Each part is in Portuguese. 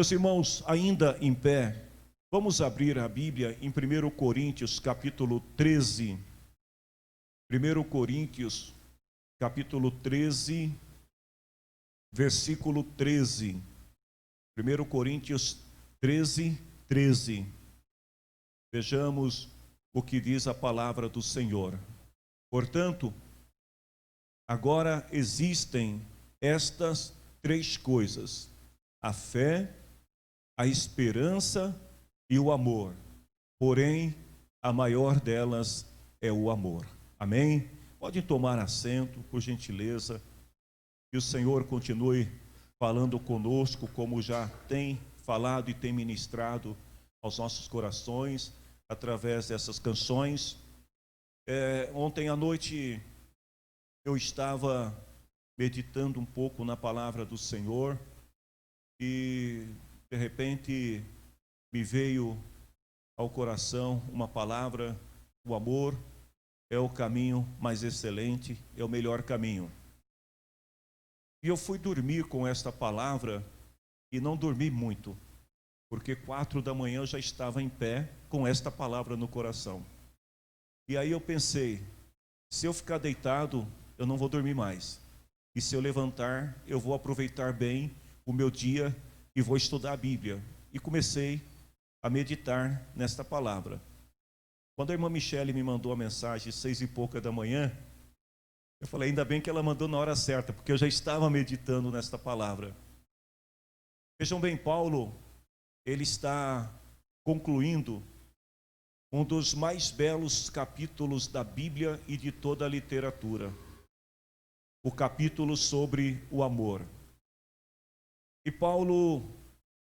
Meus irmãos, ainda em pé, vamos abrir a Bíblia em 1 Coríntios, capítulo 13. 1 Coríntios, capítulo 13, versículo 13. 1 Coríntios 13, 13. Vejamos o que diz a palavra do Senhor. Portanto, agora existem estas três coisas: a fé, a esperança e o amor. Porém, a maior delas é o amor. Amém? Pode tomar assento, por gentileza. Que o Senhor continue falando conosco, como já tem falado e tem ministrado aos nossos corações, através dessas canções. Ontem à noite eu estava meditando um pouco na palavra do Senhor e de repente me veio ao coração uma palavra: o amor é o caminho mais excelente, é o melhor caminho. E eu fui dormir com esta palavra e não dormi muito, porque 4 da manhã eu já estava em pé com esta palavra no coração. E aí eu pensei, se eu ficar deitado, eu não vou dormir mais. E se eu levantar, eu vou aproveitar bem o meu dia e vou estudar a Bíblia. E comecei a meditar nesta palavra. Quando a irmã Michele me mandou a mensagem 6 e pouca da manhã, eu falei, ainda bem que ela mandou na hora certa, porque eu já estava meditando nesta palavra. Vejam bem, Paulo, ele está concluindo um dos mais belos capítulos da Bíblia e de toda a literatura. O capítulo sobre o amor. E Paulo,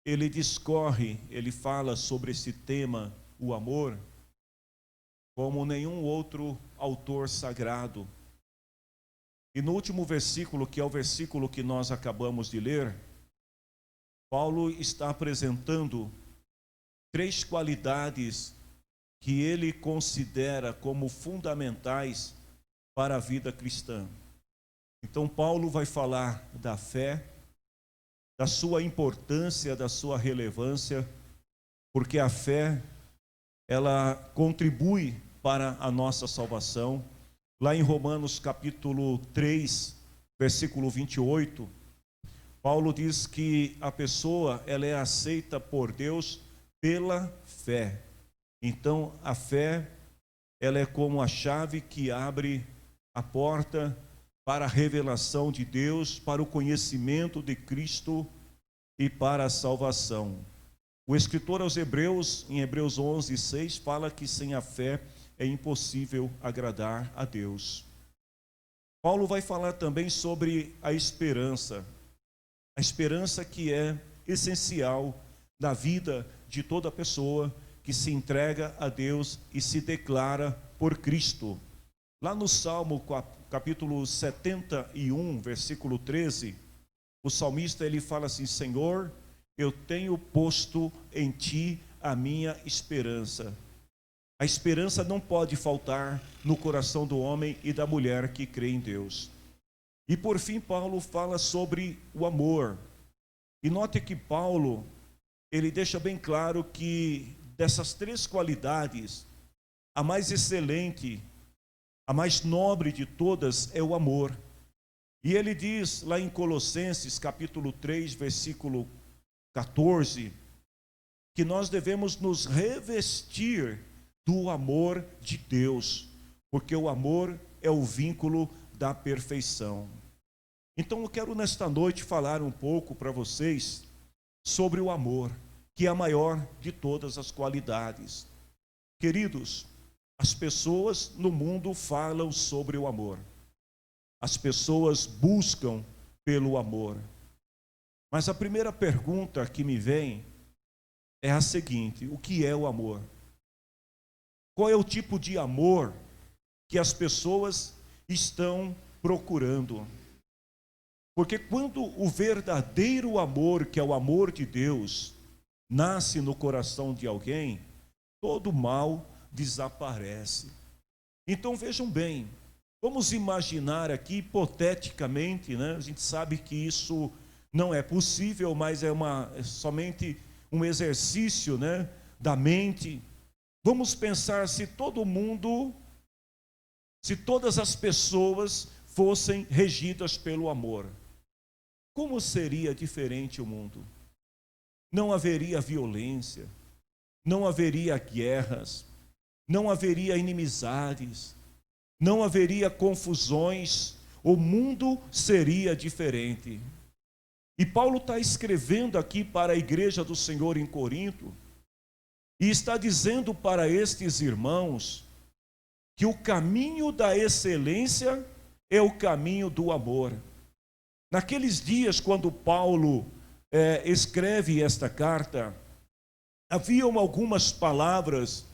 ele discorre, ele fala sobre esse tema, o amor, como nenhum outro autor sagrado. E no último versículo, que é o versículo que nós acabamos de ler, Paulo está apresentando 3 qualidades que ele considera como fundamentais para a vida cristã. Então Paulo vai falar da fé, da sua importância, da sua relevância, porque a fé, ela contribui para a nossa salvação. Lá em Romanos capítulo 3, versículo 28, Paulo diz que a pessoa, ela é aceita por Deus pela fé. Então a fé, ela é como a chave que abre a porta para a revelação de Deus, para o conhecimento de Cristo e para a salvação. O escritor aos Hebreus, em Hebreus 11, 6, fala que sem a fé é impossível agradar a Deus. Paulo vai falar também sobre a esperança que é essencial na vida de toda pessoa que se entrega a Deus e se declara por Cristo. Lá no Salmo capítulo 71, versículo 13, o salmista ele fala assim: Senhor, eu tenho posto em ti a minha esperança. A esperança não pode faltar no coração do homem e da mulher que crê em Deus. E por fim, Paulo fala sobre o amor. E note que Paulo, ele deixa bem claro que dessas 3 qualidades, a mais excelente, a mais nobre de todas é o amor. E ele diz lá em Colossenses capítulo 3, versículo 14, que nós devemos nos revestir do amor de Deus, porque o amor é o vínculo da perfeição. Então eu quero nesta noite falar um pouco para vocês sobre o amor, que é a maior de todas as qualidades. Queridos, as pessoas no mundo falam sobre o amor. As pessoas buscam pelo amor. Mas a primeira pergunta que me vem é a seguinte: o que é o amor? Qual é o tipo de amor que as pessoas estão procurando? Porque quando o verdadeiro amor, que é o amor de Deus, nasce no coração de alguém, todo mal desaparece. Então vejam bem, vamos imaginar aqui hipoteticamente, né? A gente sabe que isso não é possível, mas é somente um exercício, né, da mente. Vamos pensar se todas as pessoas fossem regidas pelo amor. Como seria diferente o mundo? Não haveria violência, não haveria guerras, não haveria inimizades, não haveria confusões, o mundo seria diferente. E Paulo está escrevendo aqui para a igreja do Senhor em Corinto, e está dizendo para estes irmãos que o caminho da excelência é o caminho do amor. Naqueles dias, quando Paulo escreve esta carta, haviam algumas palavras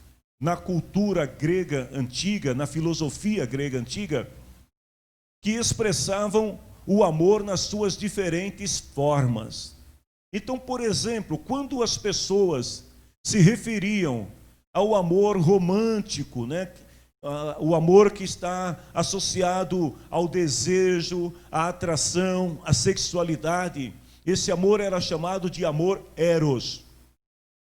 na cultura grega antiga, na filosofia grega antiga, que expressavam o amor nas suas diferentes formas. Então, por exemplo, quando as pessoas se referiam ao amor romântico, né? O amor que está associado ao desejo, à atração, à sexualidade, esse amor era chamado de amor eros.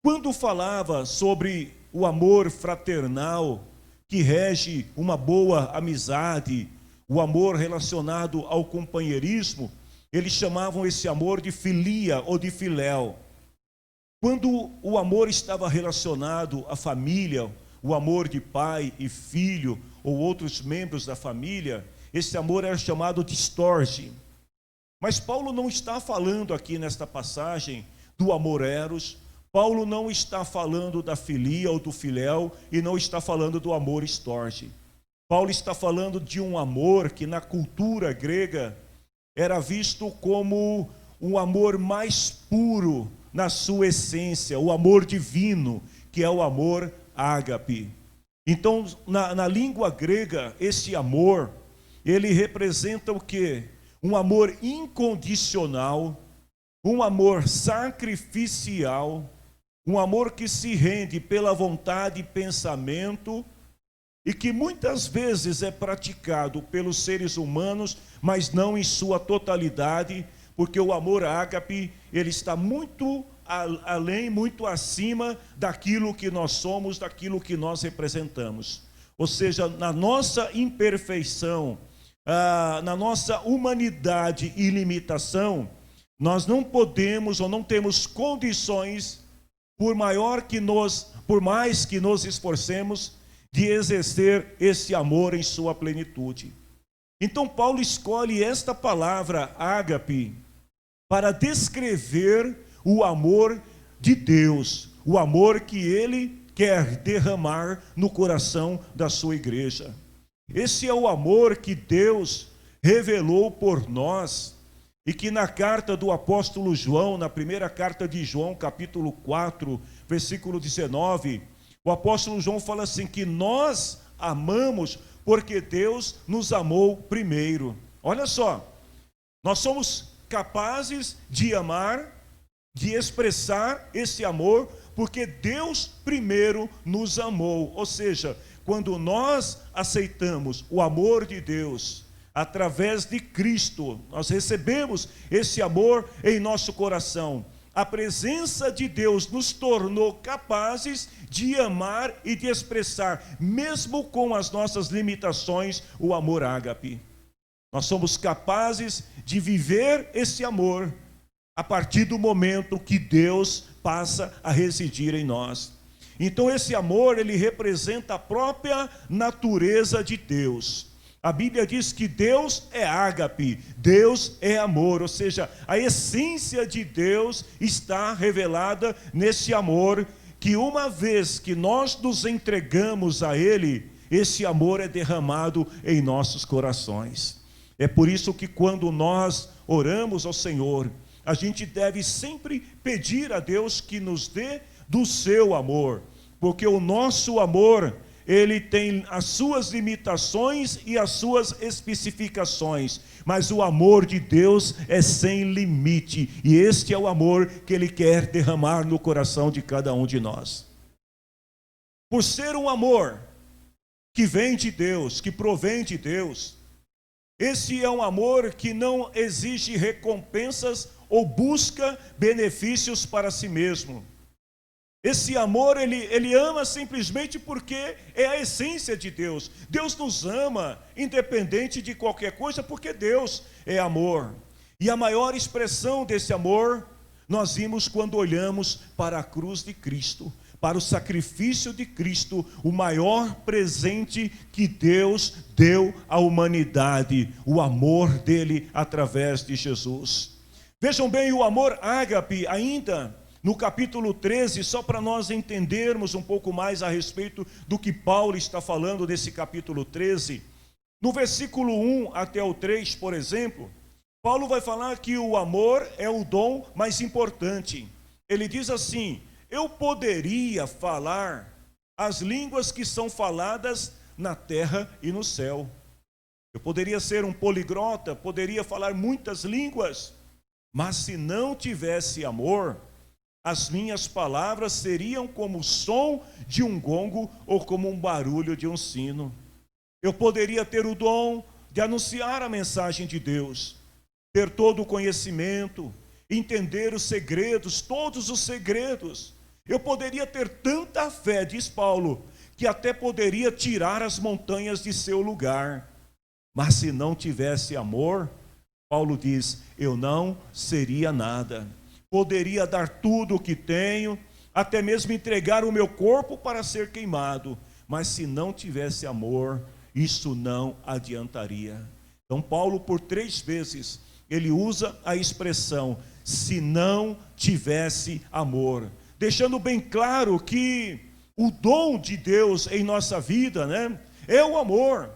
Quando falava sobre o amor fraternal, que rege uma boa amizade, o amor relacionado ao companheirismo, eles chamavam esse amor de filia ou de filéu. Quando o amor estava relacionado à família, o amor de pai e filho, ou outros membros da família, esse amor era chamado de storge. Mas Paulo não está falando aqui nesta passagem do amor eros, Paulo não está falando da filia ou do filéu, e não está falando do amor storge. Paulo está falando de um amor que na cultura grega era visto como um amor mais puro na sua essência, o amor divino, que é o amor ágape. Então, na língua grega, esse amor, ele representa o quê? Um amor incondicional, um amor sacrificial, um amor que se rende pela vontade e pensamento, e que muitas vezes é praticado pelos seres humanos, mas não em sua totalidade, porque o amor ágape, ele está muito além, muito acima daquilo que nós somos, daquilo que nós representamos. Ou seja, na nossa imperfeição, na nossa humanidade e limitação, nós não podemos ou não temos condições, por mais que nos esforcemos, de exercer esse amor em sua plenitude. Então Paulo escolhe esta palavra ágape para descrever o amor de Deus, o amor que ele quer derramar no coração da sua igreja. Esse é o amor que Deus revelou por nós, e que na carta do apóstolo João, na primeira carta de João, capítulo 4, versículo 19, o apóstolo João fala assim, que nós amamos porque Deus nos amou primeiro. Olha só, nós somos capazes de amar, de expressar esse amor, porque Deus primeiro nos amou. Ou seja, quando nós aceitamos o amor de Deus, através de Cristo, nós recebemos esse amor em nosso coração. A presença de Deus nos tornou capazes de amar e de expressar, mesmo com as nossas limitações, o amor ágape. Nós somos capazes de viver esse amor a partir do momento que Deus passa a residir em nós. Então esse amor, ele representa a própria natureza de Deus. A Bíblia diz que Deus é ágape, Deus é amor, ou seja, a essência de Deus está revelada nesse amor, que uma vez que nós nos entregamos a Ele, esse amor é derramado em nossos corações. É por isso que quando nós oramos ao Senhor, a gente deve sempre pedir a Deus que nos dê do seu amor, porque o nosso amor, ele tem as suas limitações e as suas especificações, mas o amor de Deus é sem limite, e este é o amor que Ele quer derramar no coração de cada um de nós. Por ser um amor que vem de Deus, que provém de Deus, esse é um amor que não exige recompensas ou busca benefícios para si mesmo. Esse amor, ele ama simplesmente porque é a essência de Deus. Deus nos ama, independente de qualquer coisa, porque Deus é amor. E a maior expressão desse amor, nós vimos quando olhamos para a cruz de Cristo, para o sacrifício de Cristo, o maior presente que Deus deu à humanidade, o amor dele através de Jesus. Vejam bem, o amor ágape ainda, no capítulo 13, só para nós entendermos um pouco mais a respeito do que Paulo está falando nesse capítulo 13, no versículo 1 até o 3, por exemplo, Paulo vai falar que o amor é o dom mais importante. Ele diz assim: eu poderia falar as línguas que são faladas na terra e no céu. Eu poderia ser um poliglota, poderia falar muitas línguas, mas se não tivesse amor, as minhas palavras seriam como o som de um gongo ou como um barulho de um sino. Eu poderia ter o dom de anunciar a mensagem de Deus, ter todo o conhecimento, entender os segredos, todos os segredos. Eu poderia ter tanta fé, diz Paulo, que até poderia tirar as montanhas de seu lugar. Mas se não tivesse amor, Paulo diz, eu não seria nada. Poderia dar tudo o que tenho, até mesmo entregar o meu corpo para ser queimado, mas se não tivesse amor, isso não adiantaria. Então Paulo, por 3 vezes, ele usa a expressão, se não tivesse amor, deixando bem claro que o dom de Deus em nossa vida, é o amor.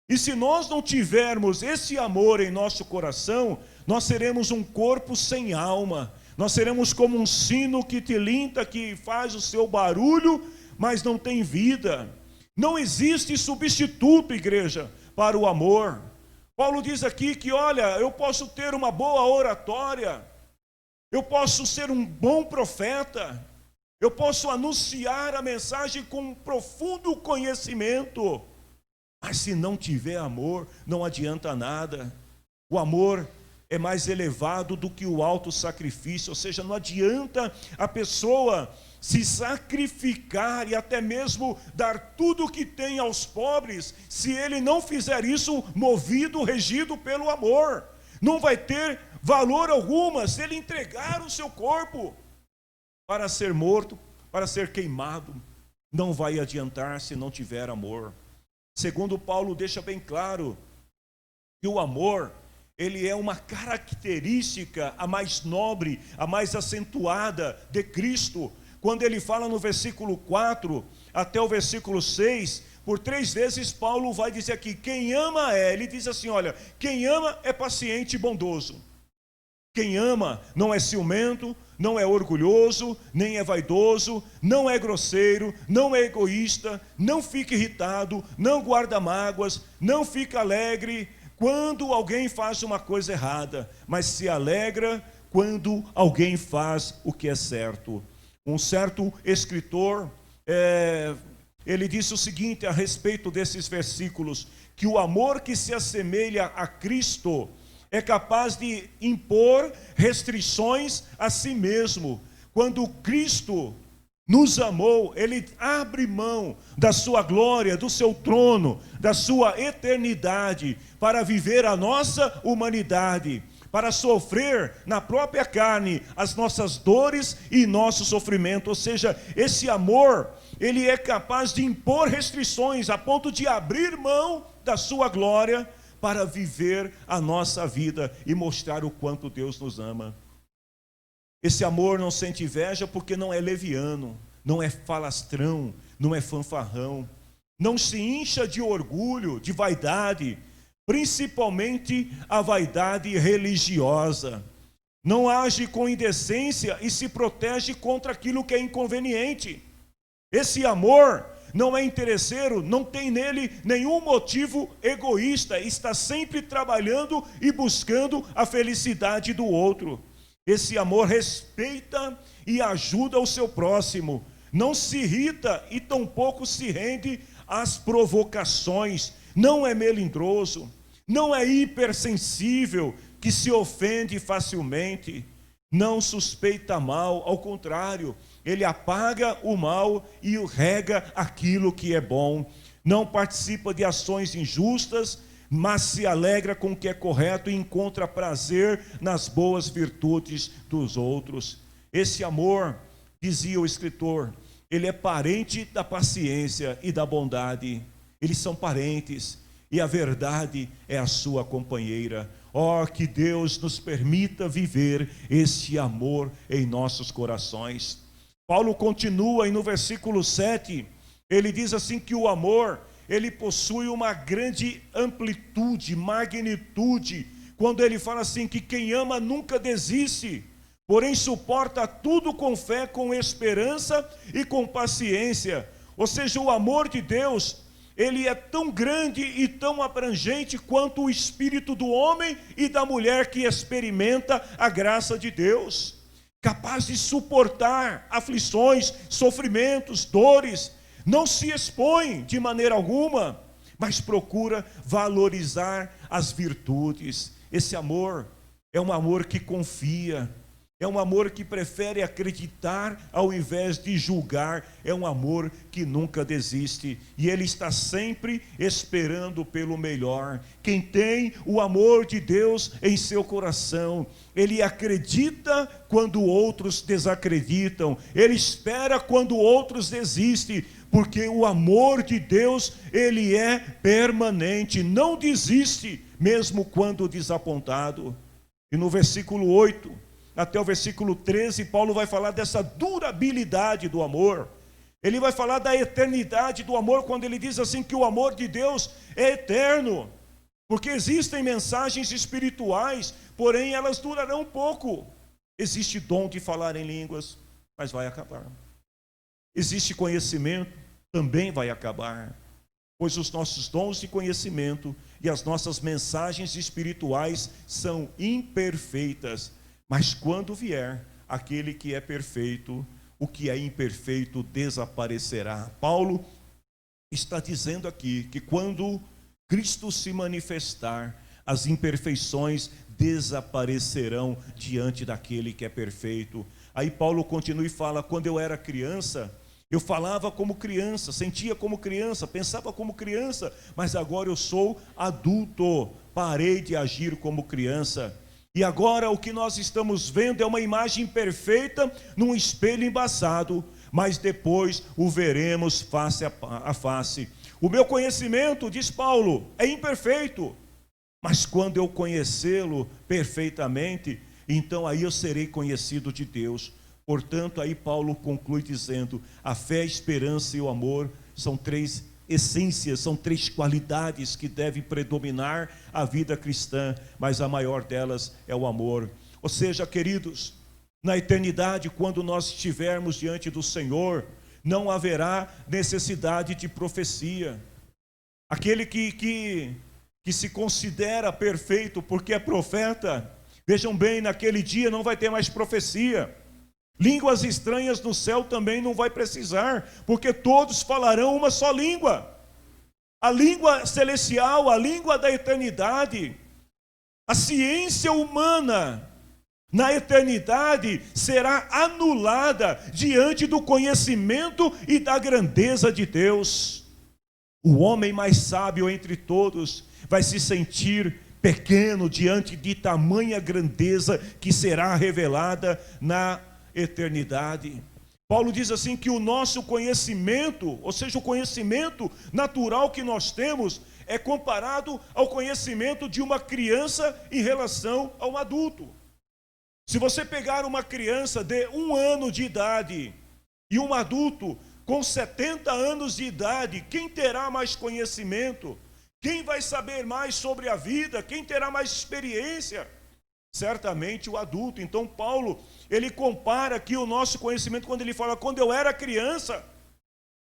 E se nós não tivermos esse amor em nosso coração, nós seremos um corpo sem alma. Nós seremos como um sino que tilinta, que faz o seu barulho, mas não tem vida. Não existe substituto, igreja, para o amor. Paulo diz aqui que, olha, eu posso ter uma boa oratória, eu posso ser um bom profeta, eu posso anunciar a mensagem com um profundo conhecimento, mas se não tiver amor, não adianta nada. O amor é mais elevado do que o alto sacrifício, ou seja, não adianta a pessoa se sacrificar e até mesmo dar tudo o que tem aos pobres, se ele não fizer isso movido, regido pelo amor. Não vai ter valor alguma se ele entregar o seu corpo para ser morto, para ser queimado. Não vai adiantar se não tiver amor. Segundo Paulo deixa bem claro que o amor, ele é uma característica a mais nobre, a mais acentuada de Cristo. Quando ele fala no versículo 4 até o versículo 6, por 3 vezes Paulo vai dizer aqui, quem ama ele diz assim, olha, quem ama é paciente e bondoso. Quem ama não é ciumento, não é orgulhoso, nem é vaidoso, não é grosseiro, não é egoísta, não fica irritado, não guarda mágoas, não fica alegre quando alguém faz uma coisa errada, mas se alegra quando alguém faz o que é certo. Um certo escritor, ele disse o seguinte a respeito desses versículos, que o amor que se assemelha a Cristo é capaz de impor restrições a si mesmo. Quando Cristo nos amou, ele abre mão da sua glória, do seu trono, da sua eternidade, para viver a nossa humanidade, para sofrer na própria carne as nossas dores e nosso sofrimento. Ou seja, esse amor, ele é capaz de impor restrições a ponto de abrir mão da sua glória para viver a nossa vida e mostrar o quanto Deus nos ama. Esse amor não sente inveja porque não é leviano, não é falastrão, não é fanfarrão, não se incha de orgulho, de vaidade, principalmente a vaidade religiosa. Não age com indecência e se protege contra aquilo que é inconveniente. Esse amor não é interesseiro, não tem nele nenhum motivo egoísta, está sempre trabalhando e buscando a felicidade do outro. Esse amor respeita e ajuda o seu próximo, não se irrita e tampouco se rende às provocações, não é melindroso, não é hipersensível, que se ofende facilmente. não suspeita mal, ao contrário, ele apaga o mal e rega aquilo que é bom. Não participa de ações injustas, mas se alegra com o que é correto e encontra prazer nas boas virtudes dos outros. Esse amor, dizia o escritor, ele é parente da paciência e da bondade. Eles são parentes e a verdade é a sua companheira. Oh, que Deus nos permita viver esse amor em nossos corações. Paulo continua e no versículo 7, ele diz assim que o amor, ele possui uma grande amplitude, magnitude, quando ele fala assim que quem ama nunca desiste, porém suporta tudo com fé, com esperança e com paciência. Ou seja, o amor de Deus, ele é tão grande e tão abrangente quanto o espírito do homem e da mulher que experimenta a graça de Deus, capaz de suportar aflições, sofrimentos, dores, não se expõe de maneira alguma, mas procura valorizar as virtudes. Esse amor é um amor que confia, é um amor que prefere acreditar ao invés de julgar, é um amor que nunca desiste, e ele está sempre esperando pelo melhor. Quem tem o amor de Deus em seu coração, ele acredita quando outros desacreditam, ele espera quando outros desistem, porque o amor de Deus, ele é permanente, não desiste, mesmo quando desapontado. E no versículo 8, até o versículo 13, Paulo vai falar dessa durabilidade do amor. Ele vai falar da eternidade do amor, quando ele diz assim que o amor de Deus é eterno. Porque existem mensagens espirituais, porém elas durarão pouco. Existe dom de falar em línguas, mas vai acabar. Existe conhecimento, também vai acabar. Pois os nossos dons de conhecimento e as nossas mensagens espirituais são imperfeitas. Mas quando vier aquele que é perfeito, o que é imperfeito desaparecerá. Paulo está dizendo aqui que quando Cristo se manifestar, as imperfeições desaparecerão diante daquele que é perfeito. Aí Paulo continua e fala: quando eu era criança, eu falava como criança, sentia como criança, pensava como criança, mas agora eu sou adulto, parei de agir como criança. E agora o que nós estamos vendo é uma imagem perfeita num espelho embaçado, mas depois o veremos face a face. O meu conhecimento, diz Paulo, é imperfeito, mas quando eu conhecê-lo perfeitamente, então aí eu serei conhecido de Deus. Portanto, aí Paulo conclui dizendo: a fé, a esperança e o amor são três essências, são três qualidades que devem predominar a vida cristã, mas a maior delas é o amor. Ou seja, queridos, na eternidade, quando nós estivermos diante do Senhor, não haverá necessidade de profecia. Aquele que se considera perfeito porque é profeta, vejam bem, naquele dia não vai ter mais profecia. Línguas estranhas no céu também não vai precisar, porque todos falarão uma só língua. A língua celestial, a língua da eternidade. A ciência humana na eternidade será anulada diante do conhecimento e da grandeza de Deus. O homem mais sábio entre todos vai se sentir pequeno diante de tamanha grandeza que será revelada na eternidade. Paulo diz assim que o nosso conhecimento, ou seja, o conhecimento natural que nós temos, é comparado ao conhecimento de uma criança em relação a um adulto. Se você pegar uma criança de 1 ano de idade e um adulto com 70 anos de idade, quem terá mais conhecimento? Quem vai saber mais sobre a vida? Quem terá mais experiência? Certamente o adulto. Então Paulo, ele compara aqui o nosso conhecimento quando ele fala: quando eu era criança,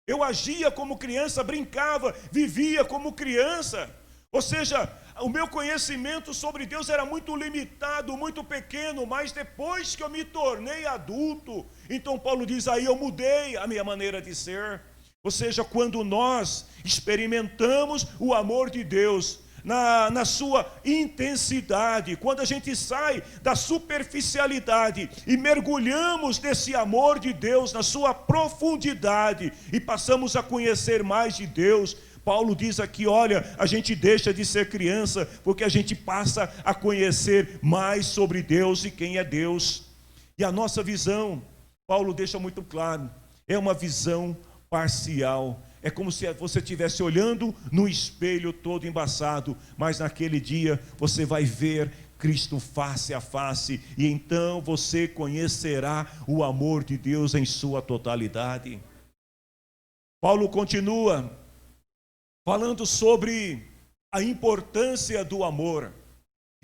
eu agia como criança, brincava, vivia como criança. Ou seja, o meu conhecimento sobre Deus era muito limitado, muito pequeno, mas depois que eu me tornei adulto, então Paulo diz, aí eu mudei a minha maneira de ser. Ou seja, quando nós experimentamos o amor de Deus, na sua intensidade, quando a gente sai da superficialidade e mergulhamos nesse amor de Deus, na sua profundidade, e passamos a conhecer mais de Deus. Paulo diz aqui, olha, a gente deixa de ser criança, porque a gente passa a conhecer mais sobre Deus e quem é Deus. E a nossa visão, Paulo deixa muito claro, é uma visão parcial. É como se você estivesse olhando no espelho todo embaçado, mas naquele dia você vai ver Cristo face a face, e então você conhecerá o amor de Deus em sua totalidade. Paulo continua falando sobre a importância do amor.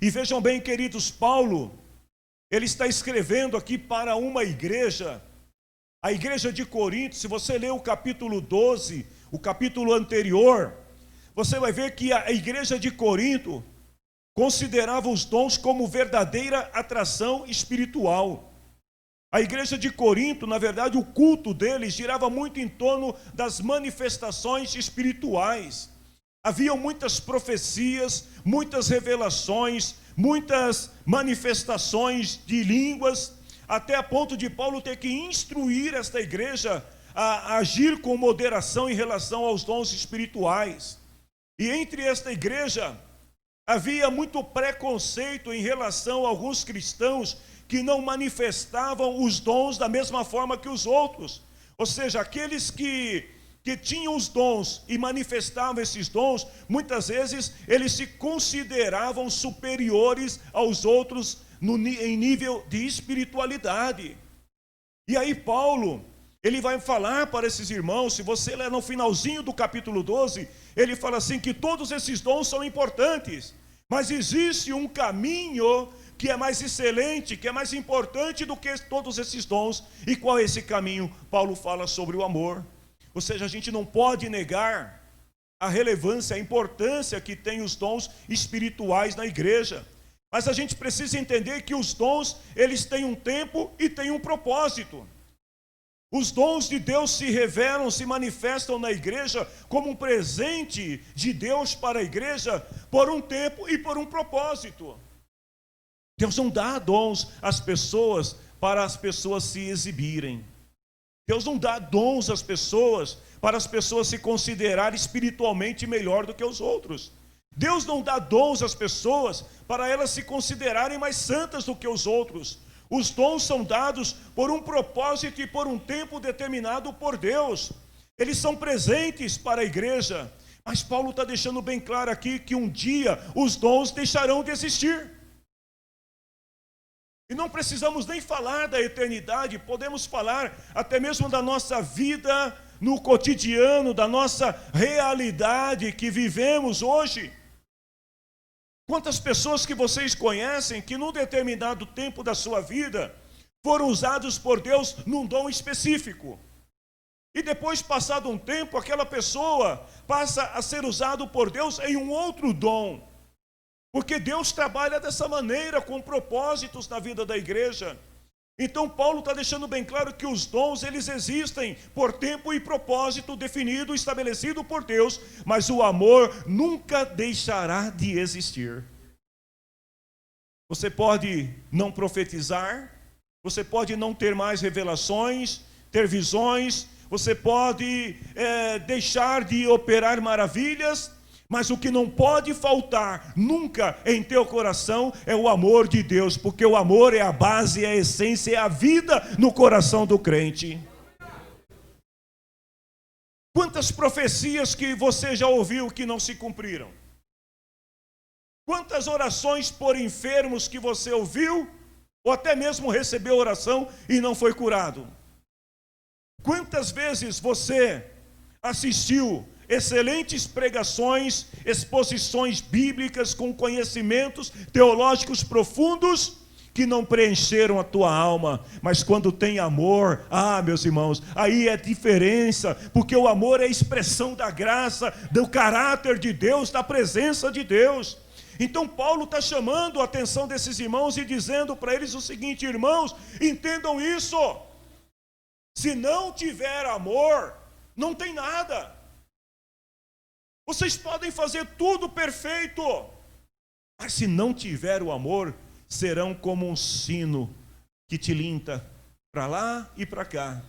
E vejam bem, queridos, Paulo, ele está escrevendo aqui para uma igreja, a igreja de Corinto. Se você ler o capítulo 12, o capítulo anterior, você vai ver que a igreja de Corinto considerava os dons como verdadeira atração espiritual. A igreja de Corinto, na verdade, o culto deles girava muito em torno das manifestações espirituais. Haviam muitas profecias, muitas revelações, muitas manifestações de línguas, até a ponto de Paulo ter que instruir esta igreja a agir com moderação em relação aos dons espirituais. E entre esta igreja havia muito preconceito em relação a alguns cristãos que não manifestavam os dons da mesma forma que os outros. Ou seja, aqueles que tinham os dons e manifestavam esses dons, muitas vezes eles se consideravam superiores aos outros em nível de espiritualidade. E aí Paulo, ele vai falar para esses irmãos, se você ler no finalzinho do capítulo 12, ele fala assim que todos esses dons são importantes, mas existe um caminho que é mais excelente, que é mais importante do que todos esses dons. E qual é esse caminho? Paulo fala sobre o amor. Ou seja, a gente não pode negar a relevância, a importância que tem os dons espirituais na igreja. Mas a gente precisa entender que os dons, eles têm um tempo e têm um propósito. Os dons de Deus se revelam, se manifestam na igreja como um presente de Deus para a igreja por um tempo e por um propósito. Deus não dá dons às pessoas para as pessoas se exibirem. Deus não dá dons às pessoas para as pessoas se considerarem espiritualmente melhor do que os outros. Deus não dá dons às pessoas para elas se considerarem mais santas do que os outros. Os dons são dados por um propósito e por um tempo determinado por Deus. Eles são presentes para a igreja. Mas Paulo está deixando bem claro aqui que um dia os dons deixarão de existir. E não precisamos nem falar da eternidade, podemos falar até mesmo da nossa vida no cotidiano, da nossa realidade que vivemos hoje. Quantas pessoas que vocês conhecem que num determinado tempo da sua vida foram usados por Deus num dom específico. E depois, passado um tempo, aquela pessoa passa a ser usado por Deus em um outro dom. Porque Deus trabalha dessa maneira, com propósitos na vida da igreja. Então Paulo está deixando bem claro que os dons, eles existem por tempo e propósito definido, estabelecido por Deus, mas o amor nunca deixará de existir. Você pode não profetizar, você pode não ter mais revelações, ter visões, você pode deixar de operar maravilhas, mas o que não pode faltar nunca em teu coração é o amor de Deus, porque o amor é a base, é a essência, é a vida no coração do crente. Quantas profecias que você já ouviu que não se cumpriram? Quantas orações por enfermos que você ouviu, ou até mesmo recebeu oração e não foi curado? Quantas vezes você assistiu excelentes pregações, exposições bíblicas com conhecimentos teológicos profundos que não preencheram a tua alma, mas quando tem amor, meus irmãos, aí é diferença, porque o amor é a expressão da graça, do caráter de Deus, da presença de Deus. Então Paulo está chamando a atenção desses irmãos e dizendo para eles o seguinte: irmãos, entendam isso, se não tiver amor, não tem nada. Vocês podem fazer tudo perfeito, mas se não tiver o amor, serão como um sino que tilinta para lá e para cá,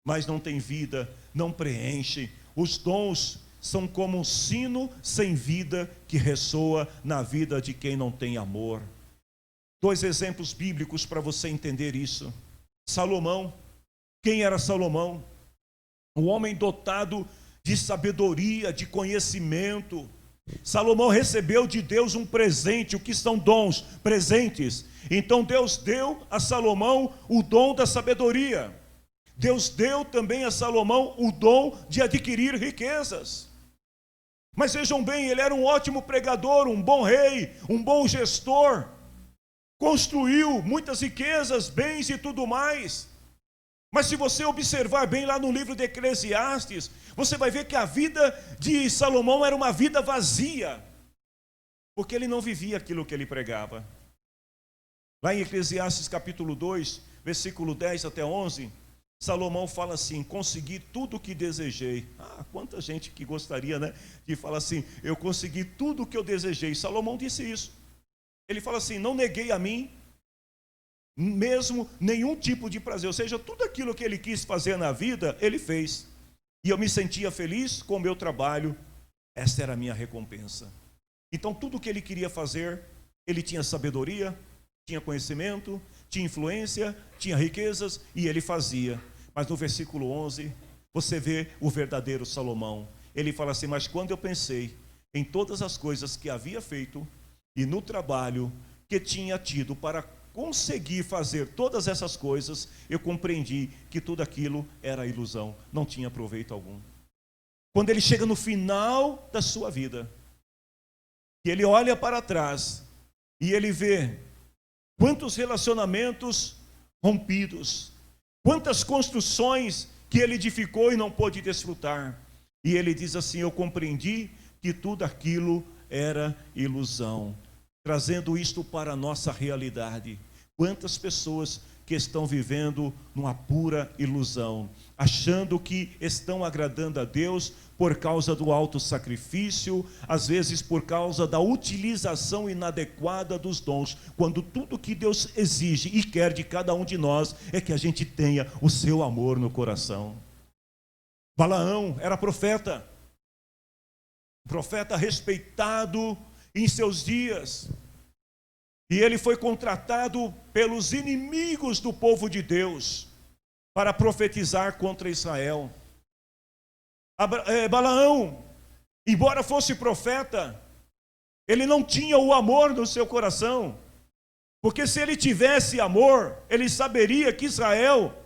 mas não tem vida, não preenche. Os dons são como um sino sem vida que ressoa na vida de quem não tem amor. 2 exemplos bíblicos para você entender isso. Salomão. Quem era Salomão? Um homem dotado de sabedoria, de conhecimento. Salomão recebeu de Deus um presente. O que são dons? Presentes. Então Deus deu a Salomão o dom da sabedoria. Deus deu também a Salomão o dom de adquirir riquezas. Mas vejam bem, ele era um ótimo pregador, um bom rei, um bom gestor. Construiu muitas riquezas, bens e tudo mais. Mas se você observar bem lá no livro de Eclesiastes, você vai ver que a vida de Salomão era uma vida vazia, porque ele não vivia aquilo que ele pregava. Lá em Eclesiastes capítulo 2, versículo 10 até 11, Salomão fala assim: consegui tudo o que desejei. Quanta gente que gostaria, né, de falar assim: eu consegui tudo o que eu desejei. Salomão disse isso. Ele fala assim: não neguei a mim mesmo nenhum tipo de prazer. Ou seja, tudo aquilo que ele quis fazer na vida, ele fez. E eu me sentia feliz com o meu trabalho. Essa era a minha recompensa. Então tudo o que ele queria fazer, ele tinha sabedoria, tinha conhecimento, tinha influência, tinha riquezas, e ele fazia. Mas no versículo 11, você vê o verdadeiro Salomão. Ele fala assim: mas quando eu pensei em todas as coisas que havia feito, e no trabalho que tinha tido para conseguir fazer todas essas coisas, eu compreendi que tudo aquilo era ilusão, não tinha proveito algum. Quando ele chega no final da sua vida, e ele olha para trás, e ele vê quantos relacionamentos rompidos, quantas construções que ele edificou e não pôde desfrutar, e ele diz assim: eu compreendi que tudo aquilo era ilusão. Trazendo isto para a nossa realidade, quantas pessoas que estão vivendo numa pura ilusão, achando que estão agradando a Deus por causa do alto sacrifício, às vezes por causa da utilização inadequada dos dons, quando tudo que Deus exige e quer de cada um de nós é que a gente tenha o seu amor no coração. Balaão era profeta respeitado em seus dias, e ele foi contratado pelos inimigos do povo de Deus para profetizar contra Israel. Balaão, embora fosse profeta, ele não tinha o amor no seu coração, porque se ele tivesse amor, ele saberia que Israel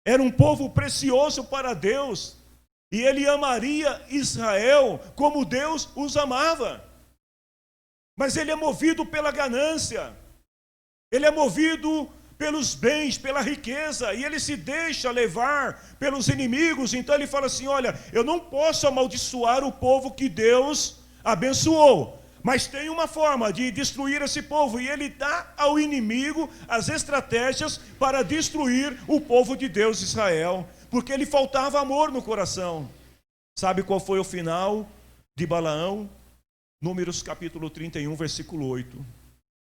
era um povo precioso para Deus, e ele amaria Israel como Deus os amava. Mas ele é movido pela ganância, ele é movido pelos bens, pela riqueza, e ele se deixa levar pelos inimigos. Então ele fala assim: olha, eu não posso amaldiçoar o povo que Deus abençoou, mas tem uma forma de destruir esse povo, e ele dá ao inimigo as estratégias para destruir o povo de Deus, Israel, porque ele faltava amor no coração. Sabe qual foi o final de Balaão? Números capítulo 31, versículo 8.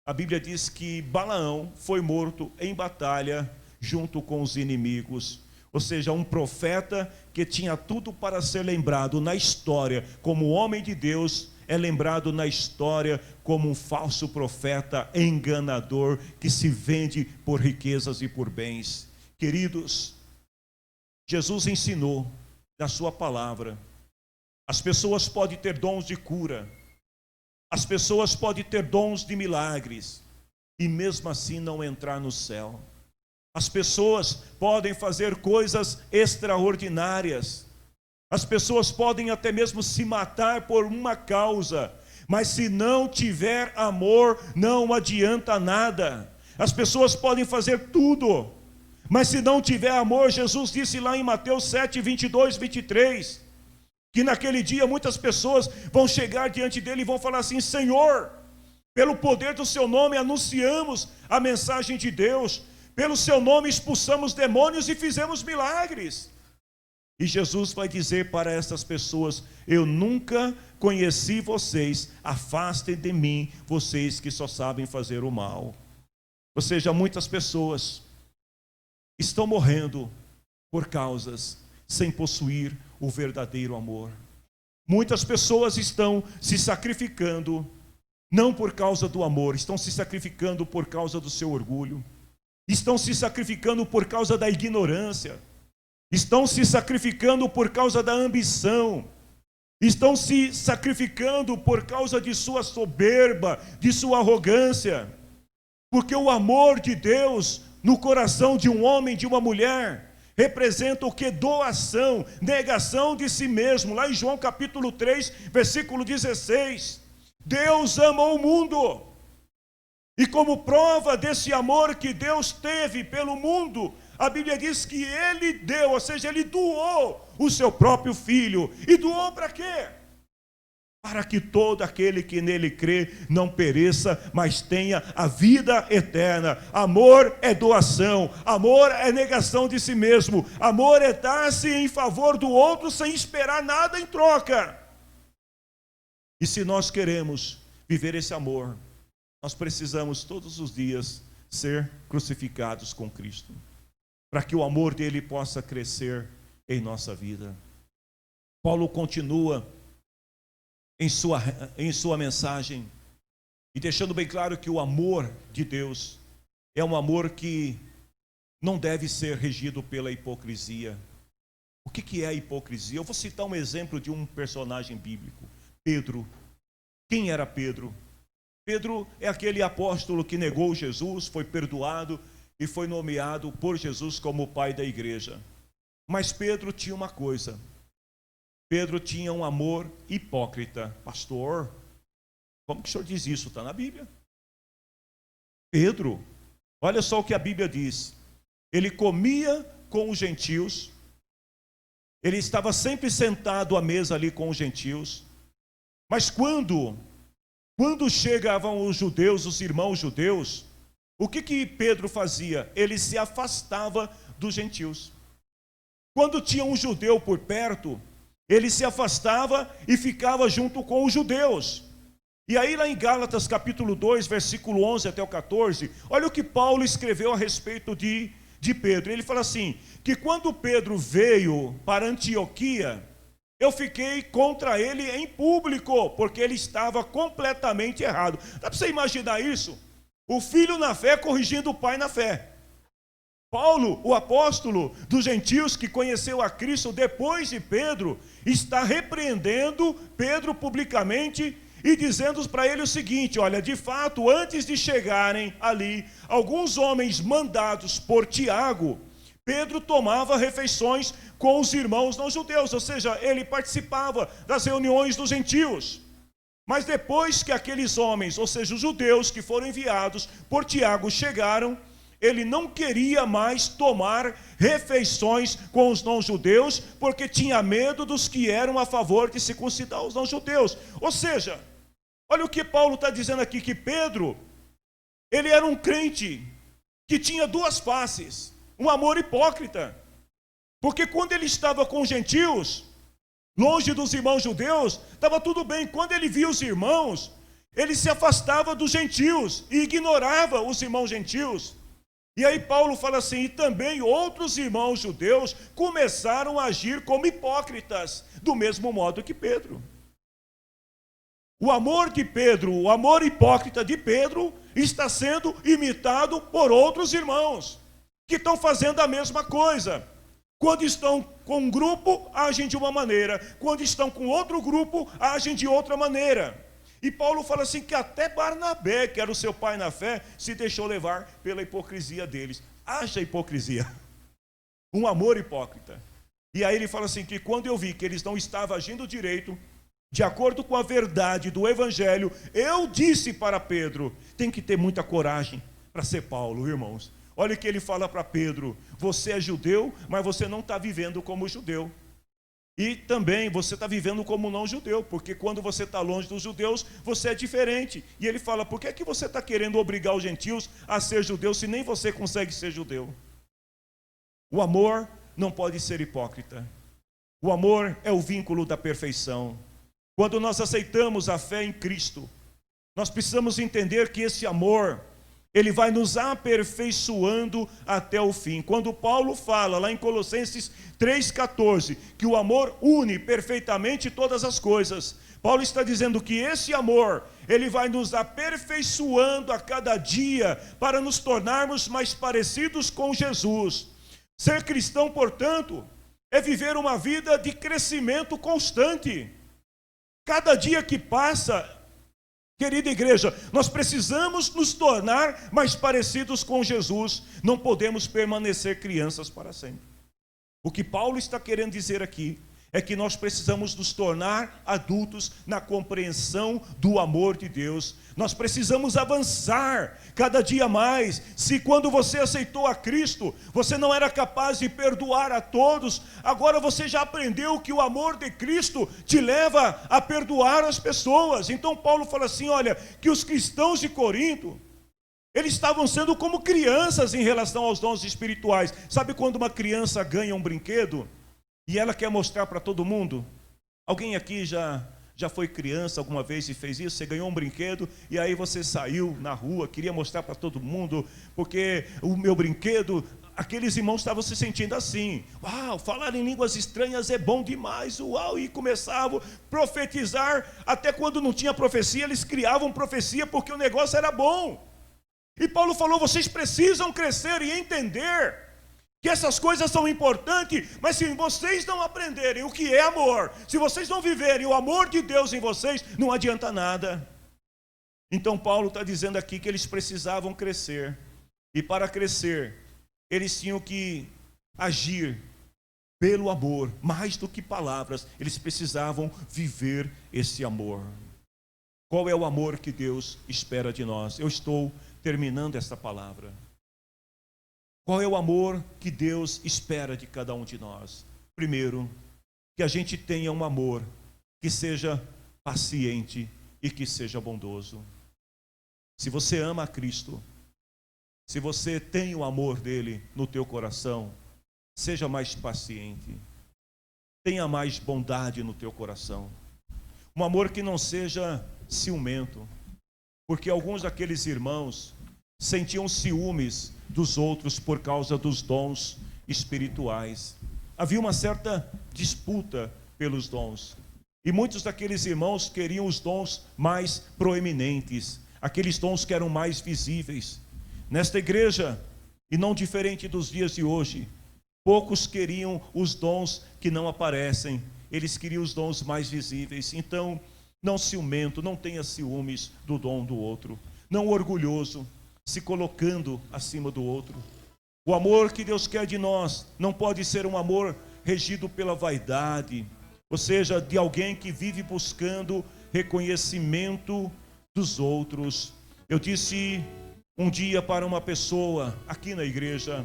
A Bíblia diz que Balaão foi morto em batalha junto com os inimigos. Ou seja, um profeta que tinha tudo para ser lembrado na história como homem de Deus, é lembrado na história como um falso profeta enganador que se vende por riquezas e por bens. Queridos, Jesus ensinou na sua palavra: as pessoas podem ter dons de cura, as pessoas podem ter dons de milagres e mesmo assim não entrar no céu. As pessoas podem fazer coisas extraordinárias, as pessoas podem até mesmo se matar por uma causa, mas se não tiver amor, não adianta nada. As pessoas podem fazer tudo, mas se não tiver amor, Jesus disse lá em Mateus 7, 22, 23, que naquele dia muitas pessoas vão chegar diante dele e vão falar assim: Senhor, pelo poder do seu nome anunciamos a mensagem de Deus, pelo seu nome expulsamos demônios e fizemos milagres. E Jesus vai dizer para essas pessoas: eu nunca conheci vocês, afastem de mim, vocês que só sabem fazer o mal. Ou seja, muitas pessoas estão morrendo por causas sem possuir o verdadeiro amor. Muitas pessoas estão se sacrificando, não por causa do amor, estão se sacrificando por causa do seu orgulho, estão se sacrificando por causa da ignorância, estão se sacrificando por causa da ambição, estão se sacrificando por causa de sua soberba, de sua arrogância, porque o amor de Deus no coração de um homem, de uma mulher, representa o que? Doação, negação de si mesmo. Lá em João capítulo 3, versículo 16, Deus amou o mundo, e como prova desse amor que Deus teve pelo mundo, a Bíblia diz que Ele deu, ou seja, Ele doou o seu próprio Filho. E doou para quê? Para que todo aquele que nele crê não pereça, mas tenha a vida eterna. Amor é doação, amor é negação de si mesmo, amor é dar-se em favor do outro sem esperar nada em troca. E se nós queremos viver esse amor, nós precisamos todos os dias ser crucificados com Cristo, para que o amor dele possa crescer em nossa vida. Paulo continua em sua mensagem, e deixando bem claro que o amor de Deus é um amor que não deve ser regido pela hipocrisia. O que é a hipocrisia? Eu vou citar um exemplo de um personagem bíblico, Pedro. Quem era Pedro? Pedro é aquele apóstolo que negou Jesus, foi perdoado e foi nomeado por Jesus como o pai da igreja. Mas Pedro tinha uma coisa: Pedro tinha um amor hipócrita. Pastor, como que o senhor diz isso? Está na Bíblia. Pedro, olha só o que a Bíblia diz. Ele comia com os gentios, ele estava sempre sentado à mesa ali com os gentios, mas quando chegavam os judeus, os irmãos judeus, o que Pedro fazia? Ele se afastava dos gentios. Quando tinha um judeu por perto, ele se afastava e ficava junto com os judeus. E aí lá em Gálatas capítulo 2, versículo 11 até o 14, olha o que Paulo escreveu a respeito de Pedro. Ele fala assim, que quando Pedro veio para Antioquia, eu fiquei contra ele em público, porque ele estava completamente errado. Dá para você imaginar isso? O filho na fé corrigindo o pai na fé. Paulo, o apóstolo dos gentios que conheceu a Cristo depois de Pedro, está repreendendo Pedro publicamente e dizendo para ele o seguinte: olha, de fato, antes de chegarem ali alguns homens mandados por Tiago, Pedro tomava refeições com os irmãos não judeus, ou seja, ele participava das reuniões dos gentios. Mas depois que aqueles homens, ou seja, os judeus que foram enviados por Tiago chegaram, ele não queria mais tomar refeições com os não-judeus, porque tinha medo dos que eram a favor de circuncidar os não-judeus. Ou seja, olha o que Paulo está dizendo aqui, que Pedro, ele era um crente que tinha duas faces, um amor hipócrita. Porque quando ele estava com os gentios, longe dos irmãos judeus, estava tudo bem. Quando ele via os irmãos, ele se afastava dos gentios e ignorava os irmãos gentios. E aí Paulo fala assim, e também outros irmãos judeus começaram a agir como hipócritas, do mesmo modo que Pedro. O amor de Pedro, o amor hipócrita de Pedro, está sendo imitado por outros irmãos, que estão fazendo a mesma coisa. Quando estão com um grupo, agem de uma maneira. Quando estão com outro grupo, agem de outra maneira. E Paulo fala assim que até Barnabé, que era o seu pai na fé, se deixou levar pela hipocrisia deles. Haja hipocrisia. Um amor hipócrita. E aí ele fala assim que quando eu vi que eles não estavam agindo direito, de acordo com a verdade do Evangelho, eu disse para Pedro, tem que ter muita coragem para ser Paulo, irmãos. Olha o que ele fala para Pedro, você é judeu, mas você não está vivendo como judeu. E também você está vivendo como não judeu, porque quando você está longe dos judeus, você é diferente. E ele fala, por que é que você está querendo obrigar os gentios a ser judeus, se nem você consegue ser judeu? O amor não pode ser hipócrita. O amor é o vínculo da perfeição. Quando nós aceitamos a fé em Cristo, nós precisamos entender que esse amor, ele vai nos aperfeiçoando até o fim. Quando Paulo fala lá em Colossenses 3,14, que o amor une perfeitamente todas as coisas, Paulo está dizendo que esse amor, ele vai nos aperfeiçoando a cada dia para nos tornarmos mais parecidos com Jesus. Ser cristão, portanto, é viver uma vida de crescimento constante. Cada dia que passa, querida igreja, nós precisamos nos tornar mais parecidos com Jesus. Não podemos permanecer crianças para sempre. O que Paulo está querendo dizer aqui é que nós precisamos nos tornar adultos na compreensão do amor de Deus. Nós precisamos avançar cada dia mais. Se quando você aceitou a Cristo, você não era capaz de perdoar a todos, agora você já aprendeu que o amor de Cristo te leva a perdoar as pessoas. Então Paulo fala assim, olha, que os cristãos de Corinto, eles estavam sendo como crianças em relação aos dons espirituais. Sabe quando uma criança ganha um brinquedo e ela quer mostrar para todo mundo? Alguém aqui já foi criança alguma vez e fez isso? Você ganhou um brinquedo e aí você saiu na rua, queria mostrar para todo mundo, porque o meu brinquedo, aqueles irmãos estavam se sentindo assim, uau, falar em línguas estranhas é bom demais, uau, e começavam a profetizar, até quando não tinha profecia, eles criavam profecia porque o negócio era bom. E Paulo falou, vocês precisam crescer e entender que essas coisas são importantes, mas se vocês não aprenderem o que é amor, se vocês não viverem o amor de Deus em vocês, não adianta nada. Então Paulo está dizendo aqui que eles precisavam crescer, e para crescer, eles tinham que agir pelo amor, mais do que palavras, eles precisavam viver esse amor. Qual é o amor que Deus espera de nós? Eu estou terminando esta palavra. Qual é o amor que Deus espera de cada um de nós? Primeiro, que a gente tenha um amor que seja paciente e que seja bondoso. Se você ama a Cristo, se você tem o amor dele no teu coração, seja mais paciente, tenha mais bondade no teu coração. Um amor que não seja ciumento, porque alguns daqueles irmãos sentiam ciúmes dos outros por causa dos dons espirituais. Havia uma certa disputa pelos dons. E muitos daqueles irmãos queriam os dons mais proeminentes, aqueles dons que eram mais visíveis. Nesta igreja, e não diferente dos dias de hoje, poucos queriam os dons que não aparecem, eles queriam os dons mais visíveis. Então, não ciumento, não tenha ciúmes do dom do outro, não orgulhoso, se colocando acima do outro. O amor que Deus quer de nós não pode ser um amor regido pela vaidade, ou seja, de alguém que vive buscando reconhecimento dos outros. Eu disse um dia para uma pessoa aqui na igreja,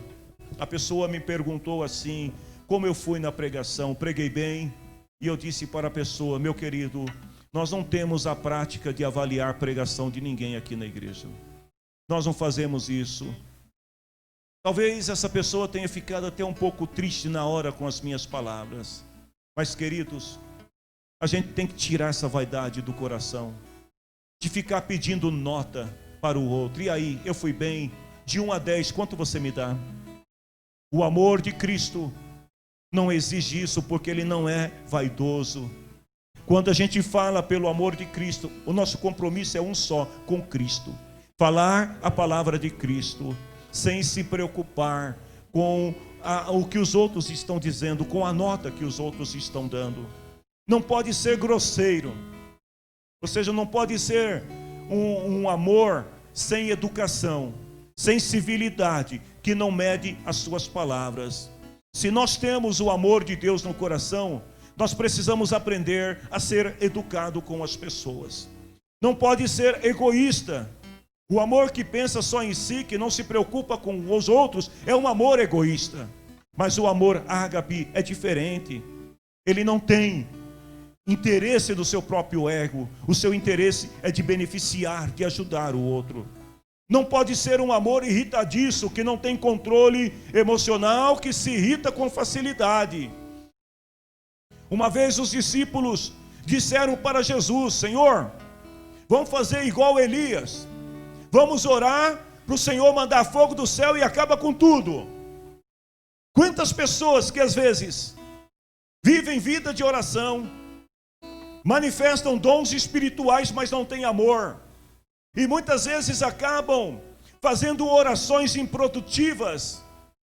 a pessoa me perguntou assim, como eu fui na pregação, preguei bem? E eu disse para a pessoa, meu querido, nós não temos a prática de avaliar a pregação de ninguém aqui na igreja. Nós não fazemos isso. Talvez essa pessoa tenha ficado até um pouco triste na hora com as minhas palavras. Mas, queridos, a gente tem que tirar essa vaidade do coração, de ficar pedindo nota para o outro. E aí, eu fui bem? De 1 a 10, quanto você me dá? O amor de Cristo não exige isso, porque ele não é vaidoso. Quando a gente fala pelo amor de Cristo, o nosso compromisso é um só, com Cristo. Falar a palavra de Cristo, sem se preocupar com o que os outros estão dizendo, com a nota que os outros estão dando. Não pode ser grosseiro, ou seja, não pode ser um amor sem educação, sem civilidade, que não mede as suas palavras. Se nós temos o amor de Deus no coração, nós precisamos aprender a ser educado com as pessoas. Não pode ser egoísta. O amor que pensa só em si, que não se preocupa com os outros, é um amor egoísta. Mas o amor ágape é diferente. Ele não tem interesse do seu próprio ego. O seu interesse é de beneficiar, de ajudar o outro. Não pode ser um amor irritadiço, que não tem controle emocional, que se irrita com facilidade. Uma vez os discípulos disseram para Jesus: Senhor, vamos fazer igual Elias, vamos orar para o Senhor mandar fogo do céu e acaba com tudo. Quantas pessoas que às vezes vivem vida de oração, manifestam dons espirituais, mas não têm amor, e muitas vezes acabam fazendo orações improdutivas,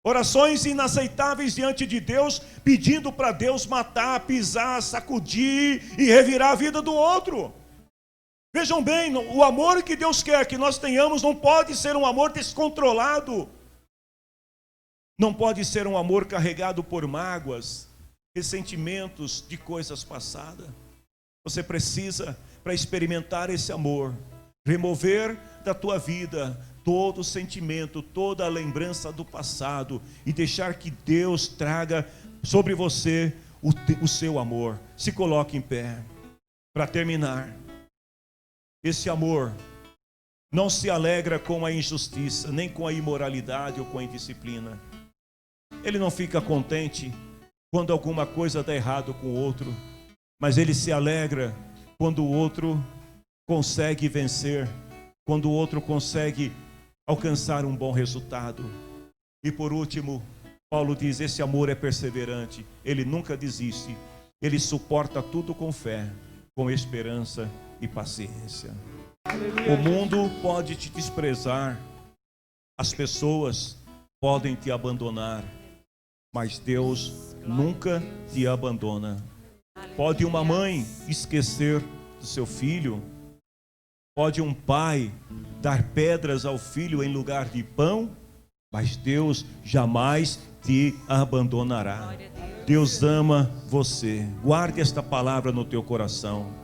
orações inaceitáveis diante de Deus, pedindo para Deus matar, pisar, sacudir e revirar a vida do outro. Vejam bem, o amor que Deus quer que nós tenhamos não pode ser um amor descontrolado, não pode ser um amor carregado por mágoas, ressentimentos de coisas passadas. Você precisa, para experimentar esse amor, remover da tua vida todo o sentimento, toda a lembrança do passado e deixar que Deus traga sobre você o seu amor. Se coloque em pé. Para terminar, esse amor não se alegra com a injustiça, nem com a imoralidade ou com a indisciplina. Ele não fica contente quando alguma coisa dá errado com o outro, mas ele se alegra quando o outro consegue vencer, quando o outro consegue alcançar um bom resultado. E por último, Paulo diz: esse amor é perseverante, ele nunca desiste, ele suporta tudo com fé, com esperança e paciência. O mundo pode te desprezar, as pessoas podem te abandonar, mas Deus nunca te abandona. Pode uma mãe esquecer do seu filho, pode um pai dar pedras ao filho em lugar de pão, mas Deus jamais te abandonará. Deus ama você. Guarde esta palavra no teu coração.